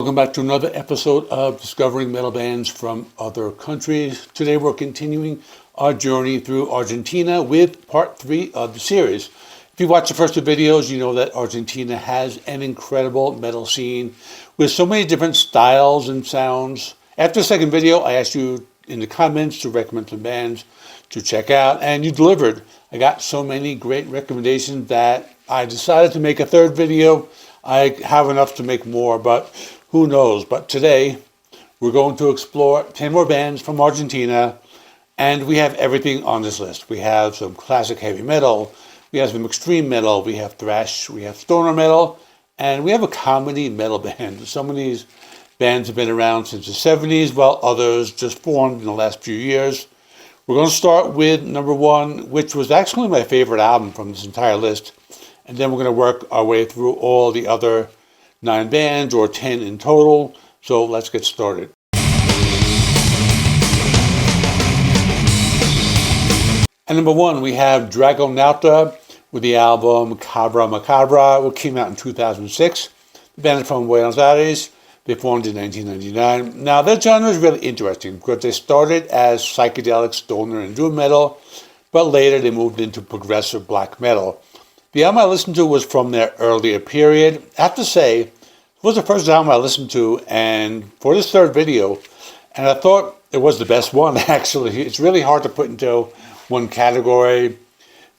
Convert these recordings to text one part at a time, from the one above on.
Welcome back to another episode of Discovering Metal Bands from Other Countries. Today we're continuing our journey through Argentina with part 3 of the series. If you watched the first two videos, you know that Argentina has an incredible metal scene with so many different styles and sounds. After the second video, I asked you in the comments to recommend some bands to check out, and you delivered. I got so many great recommendations that I decided to make a third video. I have enough to make more, but who knows? But today, we're going to explore 10 more bands from Argentina, and we have everything on this list. We have some classic heavy metal, we have some extreme metal, we have thrash, we have stoner metal, and we have a comedy metal band. Some of these bands have been around since the 70s, while others just formed in the last few years. We're going to start with number 1, which was actually my favorite album from this entire list, and then we're going to work our way through all the other 9 bands, or 10 in total. So let's get started. And number 1, we have Dragonauta with the album CabraMacabra, which came out in 2006. The band is from Buenos Aires. They formed in 1999. Now, their genre is really interesting because they started as psychedelic stoner and doom metal, but later they moved into progressive black metal. The album I listened to was from their earlier period. I have to say, it was the first album I listened to, and for this third video, and I thought it was the best one, actually. It's really hard to put into one category.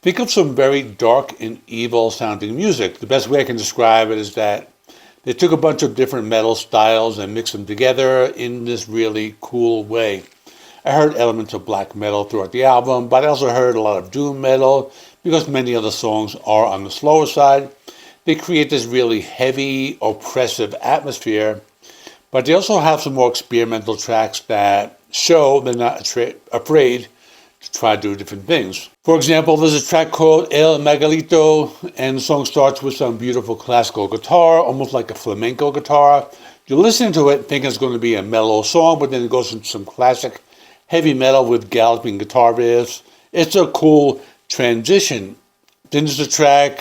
Think of some very dark and evil sounding music. The best way I can describe it is that they took a bunch of different metal styles and mixed them together in this really cool way. I heard elements of black metal throughout the album, but I also heard a lot of doom metal because many of the songs are on the slower side. They create this really heavy, oppressive atmosphere, but they also have some more experimental tracks that show they're not afraid to try to do different things. For example, there's a track called El Megalito, and the song starts with some beautiful classical guitar, almost like a flamenco guitar. You listen to it thinking it's going to be a mellow song, but then it goes into some classic heavy metal with galloping guitar riffs. It's a cool transition. Then there's a track,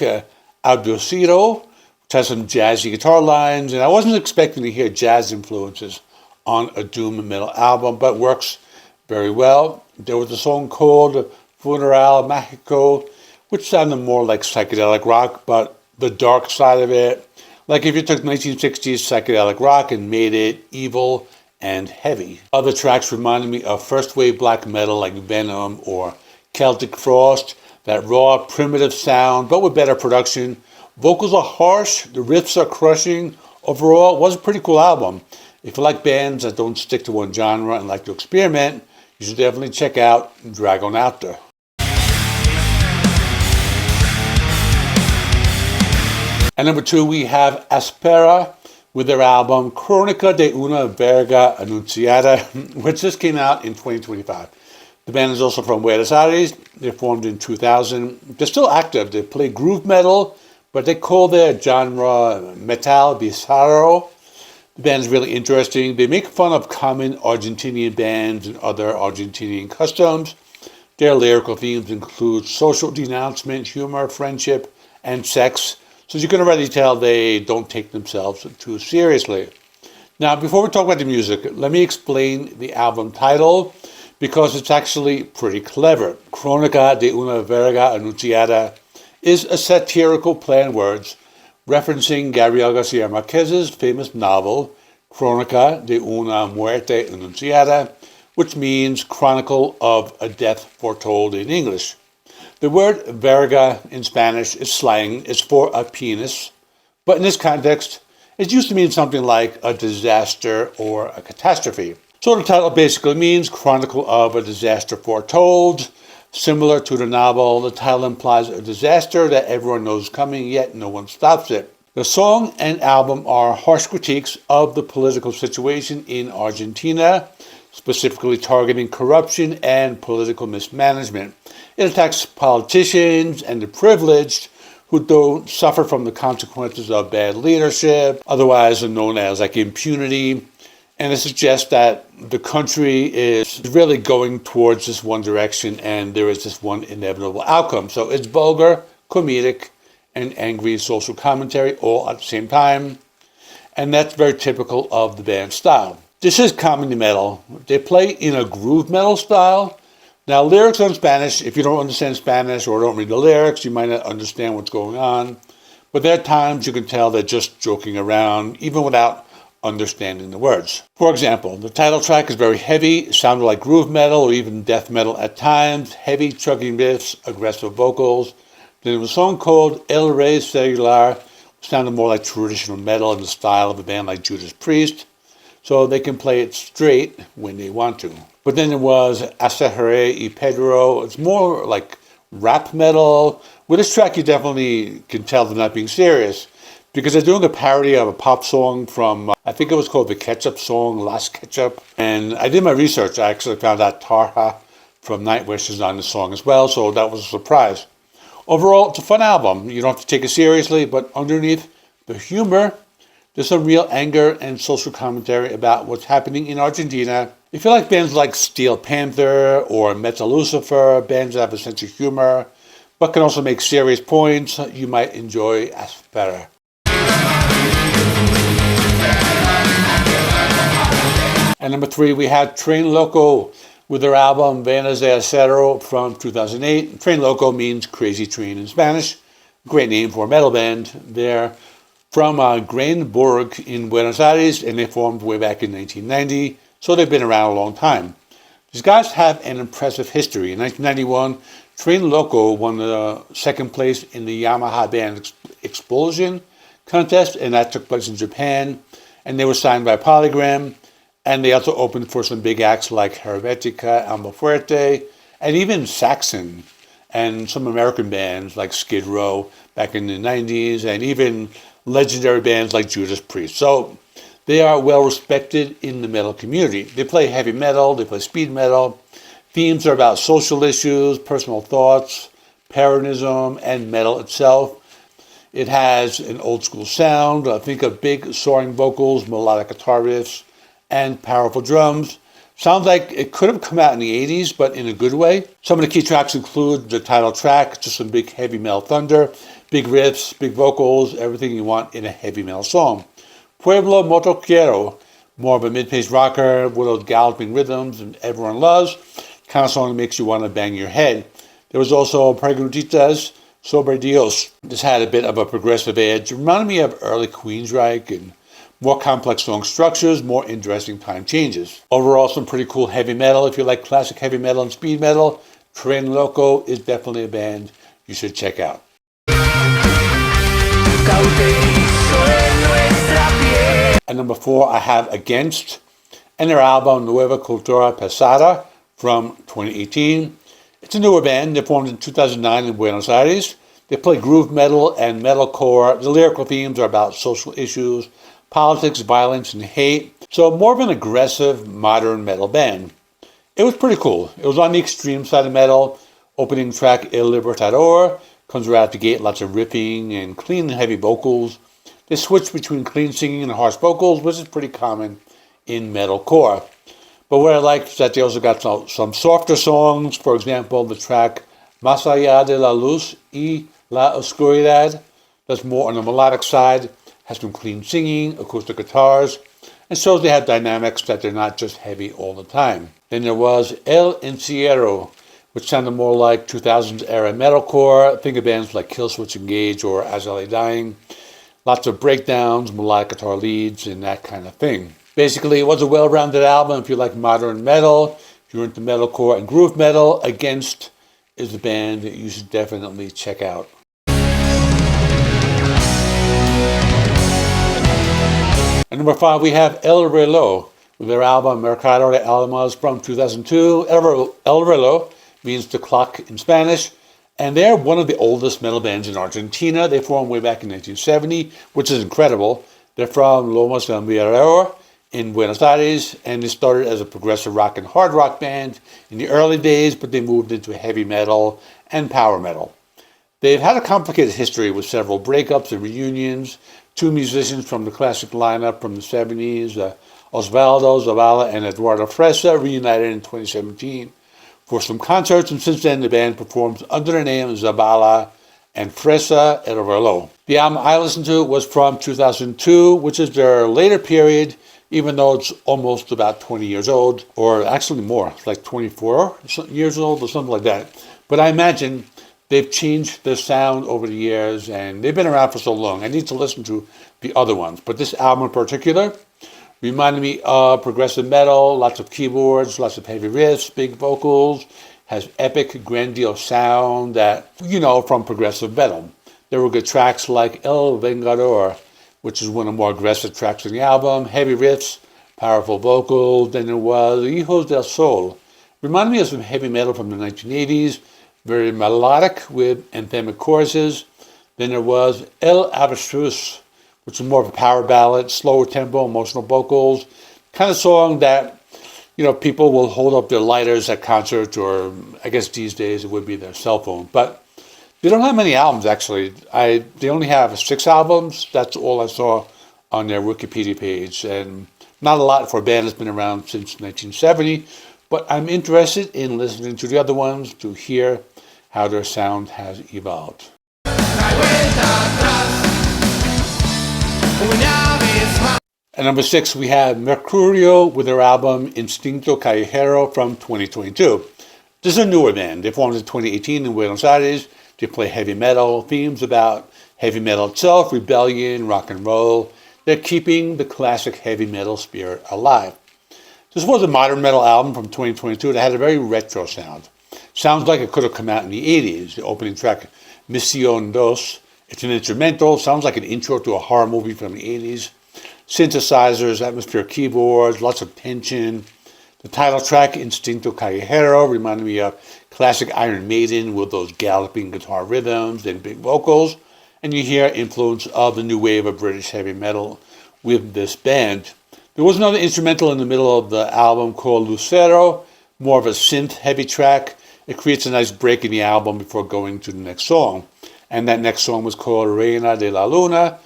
Albucero, which has some jazzy guitar lines, and I wasn't expecting to hear jazz influences on a doom metal album, but works very well. There was a song called Funeral Mágico, which sounded more like psychedelic rock, but the dark side of it, like if you took 1960s psychedelic rock and made it evil and heavy. Other tracks reminded me of first wave black metal like Venom or Celtic Frost, that raw, primitive sound, but with better production. Vocals are harsh, the riffs are crushing. Overall, it was a pretty cool album. If you like bands that don't stick to one genre and like to experiment, you should definitely check out Dragonauta. And number 2, we have Asspera with their album Crónica de una verga anunciada, which just came out in 2025. The band is also from Buenos Aires. They formed in 2000. They're still active. They play groove metal, but they call their genre metal bizarro. The band is really interesting. They make fun of common Argentinian bands and other Argentinian customs. Their lyrical themes include social denouncement, humor, friendship, and sex. So you can already tell they don't take themselves too seriously. Now, before we talk about the music, let me explain the album title, because it's actually pretty clever. Crónica de una verga anunciada is a satirical play on words referencing Gabriel Garcia Marquez's famous novel, Crónica de una muerte anunciada, which means chronicle of a death foretold in English. The word verga in Spanish is slang. It's for a penis, but in this context, it used to mean something like a disaster or a catastrophe. So the title basically means Chronicle of a Disaster Foretold. Similar to the novel, the title implies a disaster that everyone knows coming, yet no one stops it. The song and album are harsh critiques of the political situation in Argentina, specifically targeting corruption and political mismanagement. It attacks politicians and the privileged who don't suffer from the consequences of bad leadership, otherwise known as like impunity. And it suggests that the country is really going towards this one direction and there is this one inevitable outcome. So it's vulgar, comedic, and angry social commentary all at the same time. and that's very typical of the band's style. This is comedy metal. They play in a groove metal style. Now, lyrics are in Spanish. If you don't understand Spanish or don't read the lyrics, you might not understand what's going on. But there are times you can tell they're just joking around, even without understanding the words. For example, the title track is very heavy, sounded like groove metal or even death metal at times, heavy chugging riffs, aggressive vocals. Then there was a song called El Rey Celular, sounded more like traditional metal in the style of a band like Judas Priest, so they can play it straight when they want to. But then there was Asspera y Pedro. It's more like rap metal. With this track, you definitely can tell they're not being serious, because they're doing a parody of a pop song from, I think it was called the Ketchup song, Las Ketchup. And I did my research. I actually found out Tarja from Nightwish is on the song as well, so that was a surprise. Overall, it's a fun album. You don't have to take it seriously, but underneath the humor, there's some real anger and social commentary about what's happening in Argentina. If you like bands like Steel Panther or Metal Lucifer, bands that have a sense of humor, but can also make serious points, you might enjoy Asspera. And number 3, we have Tren Loco with their album Venas de Acero from 2008. Tren Loco means crazy train in Spanish. Great name for a metal band. They're from Grainburg in Buenos Aires, and they formed way back in 1990, so they've been around a long time. These guys have an impressive history. In 1991, Tren Loco won the second place in the Yamaha Band Explosion contest, and that took place in Japan, and they were signed by Polygram. And they also opened for some big acts like Helvetica, Alma Fuerte, and even Saxon, and some American bands like Skid Row back in the 90s, and even legendary bands like Judas Priest. So they are well respected in the metal community. They play heavy metal, they play speed metal. Themes are about social issues, personal thoughts, paganism, and metal itself. It has an old school sound. Think of big soaring vocals, melodic guitar riffs, and powerful drums. Sounds like it could have come out in the 80s, but in a good way. Some of the key tracks include the title track, just some big heavy metal thunder, big riffs, big vocals, everything you want in a heavy metal song. Pueblo Motoquero, more of a mid-paced rocker with those galloping rhythms and everyone loves, kind of song that makes you want to bang your head. There was also Preguntitas sobre Dios. This had a bit of a progressive edge. It reminded me of early Queensryche and more complex song structures, more interesting time changes. Overall, some pretty cool heavy metal. If you like classic heavy metal and speed metal, Tren Loco is definitely a band you should check out. At number 4, I have Against, and their album Nueva Cultura Pesada from 2018. It's a newer band. They formed in 2009 in Buenos Aires. They play groove metal and metalcore. The lyrical themes are about social issues, politics, violence, and hate. So more of an aggressive, modern metal band. It was pretty cool. It was on the extreme side of metal. Opening track El Libertador comes right out the gate, lots of ripping and clean and heavy vocals. They switch between clean singing and harsh vocals, which is pretty common in metalcore. But what I like is that they also got some softer songs. For example, the track Más allá de la luz y la oscuridad, that's more on the melodic side, has some clean singing, acoustic guitars, and shows they have dynamics that they're not just heavy all the time. Then there was El Encierro, which sounded more like 2000s era metalcore. Think of bands like Killswitch Engage or As I Lay Dying. Lots of breakdowns, melodic guitar leads, and that kind of thing. Basically, it was a well-rounded album. If you like modern metal, if you're into metalcore and groove metal, Against is a band that you should definitely check out. At number 5, we have El Reloj with their album Mercado de Almas from 2002. El Reloj means the clock in Spanish, and they're one of the oldest metal bands in Argentina. They formed way back in 1970, which is incredible. They're from Lomas del Mirador in Buenos Aires, and they started as a progressive rock and hard rock band in the early days, but they moved into heavy metal and power metal. They've had a complicated history with several breakups and reunions. 2 musicians from the classic lineup from the 70s, Osvaldo Zavala and Eduardo Fresa, reunited in 2017 for some concerts, and since then the band performs under the name Zavala and Fresa el Reloj. The album I listened to was from 2002, which is their later period, even though it's almost about 20 years old, or actually more, like 24 years old or something like that. But I imagine they've changed their sound over the years, and they've been around for so long. I need to listen to the other ones. But this album in particular reminded me of progressive metal, lots of keyboards, lots of heavy riffs, big vocals, has epic, grandiose sound that, you know, from progressive metal. There were good tracks like El Vengador, which is one of the more aggressive tracks in the album, heavy riffs, powerful vocals. Then there was Hijos del Sol. Reminded me of some heavy metal from the 1980s, very melodic with anthemic choruses. Then there was El Avestruz, which is more of a power ballad, slower tempo, emotional vocals, kind of song that, you know, people will hold up their lighters at concerts, or I guess these days it would be their cell phone. But they don't have many albums, actually. They only have 6 albums. That's all I saw on their Wikipedia page. And not a lot for a band that's been around since 1970. But I'm interested in listening to the other ones to hear how their sound has evolved. At number 6, we have Mercürio with their album Instinto Callejero from 2022. This is a newer band. They formed in 2018 in Buenos Aires. They play heavy metal, themes about heavy metal itself, rebellion, rock and roll. They're keeping the classic heavy metal spirit alive. This was a modern metal album from 2022 that had a very retro sound. Sounds like it could have come out in the 80s. The opening track, Misión Dos, it's an instrumental, sounds like an intro to a horror movie from the 80s. Synthesizers, atmospheric keyboards, lots of tension. The title track, Instinto Callejero, reminded me of classic Iron Maiden with those galloping guitar rhythms and big vocals. And you hear influence of the new wave of British heavy metal with this band. There was another instrumental in the middle of the album called Lucero, more of a synth-heavy track. It creates a nice break in the album before going to the next song. And that next song was called Reina de la Luna,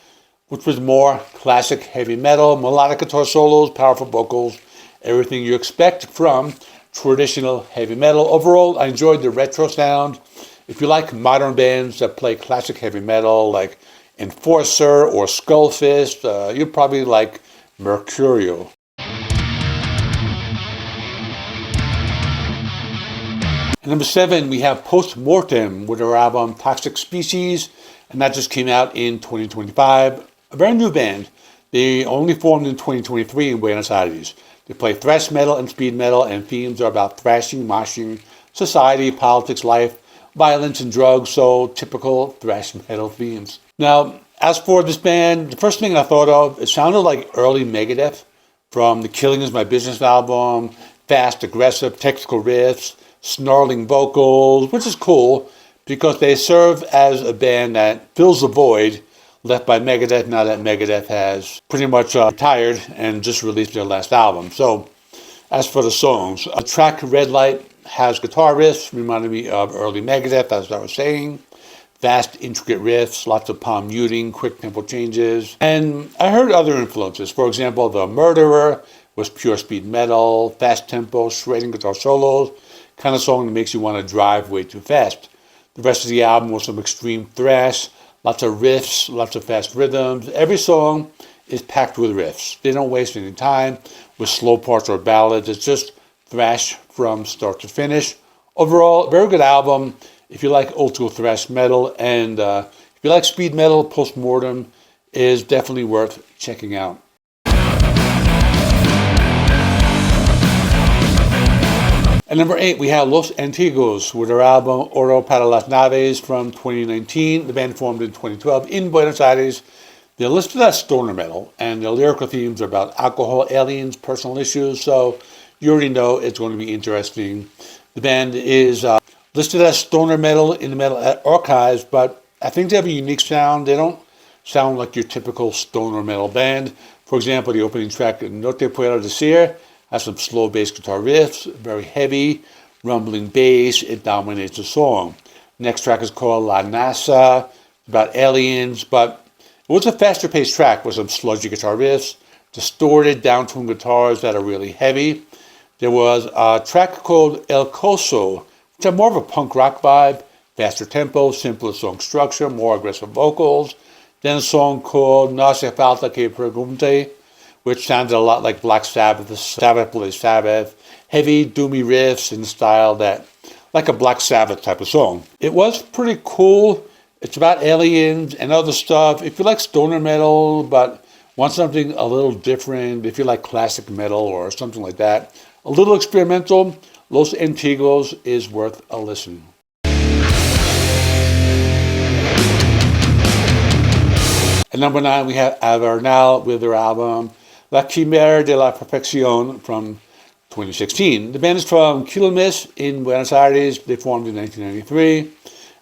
which was more classic heavy metal, melodic guitar solos, powerful vocals, everything you expect from traditional heavy metal. Overall, I enjoyed the retro sound. If you like modern bands that play classic heavy metal like Enforcer or Skullfist, you'll probably like Mercürio. At number 7, we have Mortem with their album Toxic Species, and that just came out in 2025. A very new band. They only formed in 2023 in Buenos Aires. They play thrash metal and speed metal, and themes are about thrashing, moshing, society, politics, life, violence, and drugs, so typical thrash metal themes. Now, as for this band, the first thing I thought of, it sounded like early Megadeth from the Killing Is My Business album, fast, aggressive, technical riffs, snarling vocals, which is cool because they serve as a band that fills the void left by Megadeth now that Megadeth has pretty much retired and just released their last album. So as for the songs, the track Red Light has guitar riffs, reminded me of early Megadeth, as I was saying. Fast, intricate riffs, lots of palm muting, quick tempo changes. And I heard other influences. For example, The Murderer was pure speed metal, fast tempo, shredding guitar solos, kind of song that makes you want to drive way too fast. The rest of the album was some extreme thrash, lots of riffs, lots of fast rhythms. Every song is packed with riffs. They don't waste any time with slow parts or ballads. It's just thrash from start to finish. Overall, very good album. If you like old school thrash metal and if you like speed metal, Mortem is definitely worth checking out. At number 8, we have Los Antiguos with their album Oro para las Naves from 2019. The band formed in 2012 in Buenos Aires. They're listed as stoner metal, and their lyrical themes are about alcohol, aliens, personal issues, so you already know it's going to be interesting. The band is listed as stoner metal in the Metal Archives, but I think they have a unique sound. They don't sound like your typical stoner metal band. For example, the opening track, No Te Puedo Decir, has some slow bass guitar riffs, very heavy, rumbling bass. It dominates the song. Next track is called La NASA, about aliens, but it was a faster paced track with some sludgy guitar riffs, distorted downtuned guitars that are really heavy. There was a track called El Coso, which had more of a punk rock vibe, faster tempo, simpler song structure, more aggressive vocals. Then a song called No hace falta que pregunte, which sounded a lot like Black Sabbath, the Sabbath Bloody Sabbath. Heavy, doomy riffs in style that, like a Black Sabbath type of song. It was pretty cool. It's about aliens and other stuff. If you like stoner metal, but want something a little different, if you like classic metal or something like that, a little experimental, Los Antiguos is worth a listen. At number 9, we have Avernal with their album La Quimera de la Perfección from 2016. The band is from Quilmes in Buenos Aires. They formed in 1993,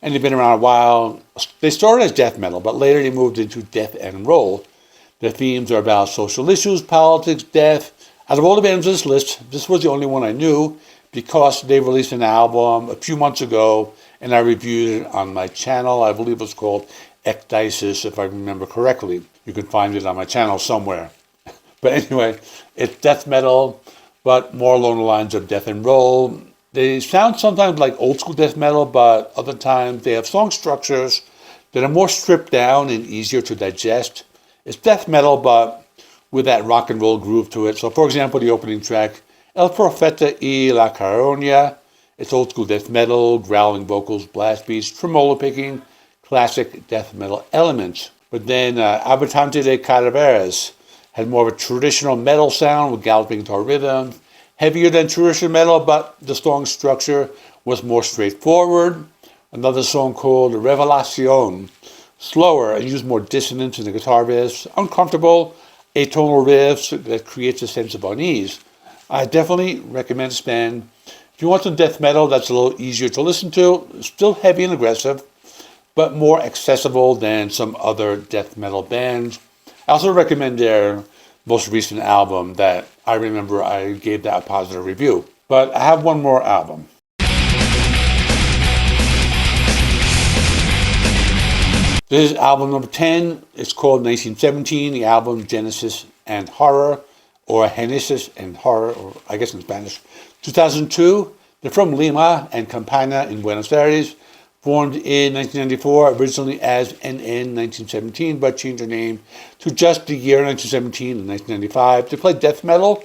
and they've been around a while. They started as death metal, but later they moved into death and roll. Their themes are about social issues, politics, death. Out of all the bands on this list, this was the only one I knew because they released an album a few months ago, and I reviewed it on my channel. I believe it was called Ecdysis, if I remember correctly. You can find it on my channel somewhere. But anyway, it's death metal, but more along the lines of death and roll. They sound sometimes like old school death metal, but other times they have song structures that are more stripped down and easier to digest. It's death metal, but with that rock and roll groove to it. So for example, the opening track, El Profeta y la Crónica, it's old school death metal, growling vocals, blast beats, tremolo picking, classic death metal elements. But then Habitante de Calaveras had more of a traditional metal sound with galloping guitar rhythms, heavier than traditional metal, but the song structure was more straightforward. Another song called Revelación, slower and used more dissonance in the guitar riffs, uncomfortable, atonal riffs that creates a sense of unease. I definitely recommend this band. If you want some death metal that's a little easier to listen to, still heavy and aggressive, but more accessible than some other death metal bands. I also recommend their most recent album that I remember I gave that a positive review. But I have one more album. This is album number 10. It's called 1917, the album Génesis and Horror, or Génesis and Horror, or I guess in Spanish. 2002, they're from Lima and Campana in Buenos Aires. Formed in 1994, originally as NN 1917, but changed their name to just the year 1917 and 1995. They play death metal,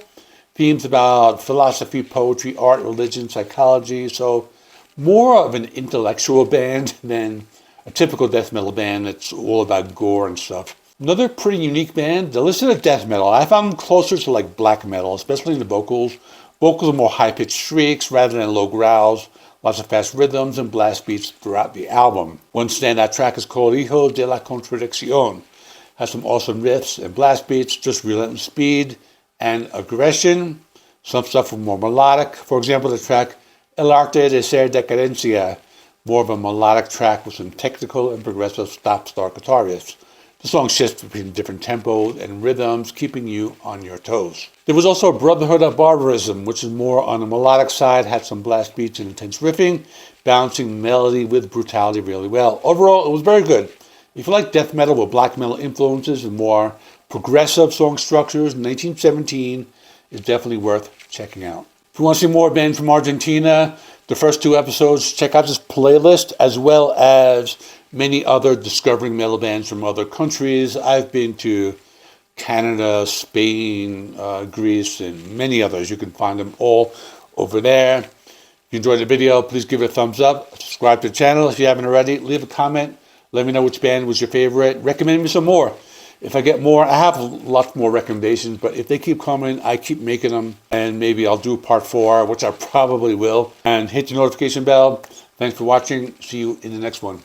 themes about philosophy, poetry, art, religion, psychology, so more of an intellectual band than a typical death metal band that's all about gore and stuff. Another pretty unique band, they listen to death metal. I found them closer to like black metal, especially in the vocals. Vocals are more high-pitched shrieks rather than low growls. Lots of fast rhythms and blast beats throughout the album. One standout track is called Hijo de la Contradicción. Has some awesome riffs and blast beats, just relentless speed and aggression. Some stuff are more melodic. For example, the track El Arte de Ser Decadencia, more of a melodic track with some technical and progressive stop-start guitar riffs. The song shifts between different tempos and rhythms, keeping you on your toes. There was also Brotherhood of Barbarism, which is more on the melodic side, had some blast beats and intense riffing, balancing melody with brutality really well. Overall, it was very good. If you like death metal with black metal influences and more progressive song structures, 1917 is definitely worth checking out. If you want to see more bands from Argentina, the first 2 episodes, check out this playlist, as well as many other discovering metal bands from other countries. I've been to Canada, Spain, Greece, and many others. You can find them all over there. If you enjoyed the video, please give it a thumbs up. Subscribe to the channel if you haven't already. Leave a comment. Let me know which band was your favorite. Recommend me some more. If I get more, I have lots more recommendations, but if they keep coming, I keep making them, and maybe I'll do part 4, which I probably will. And hit the notification bell. Thanks for watching. See you in the next one.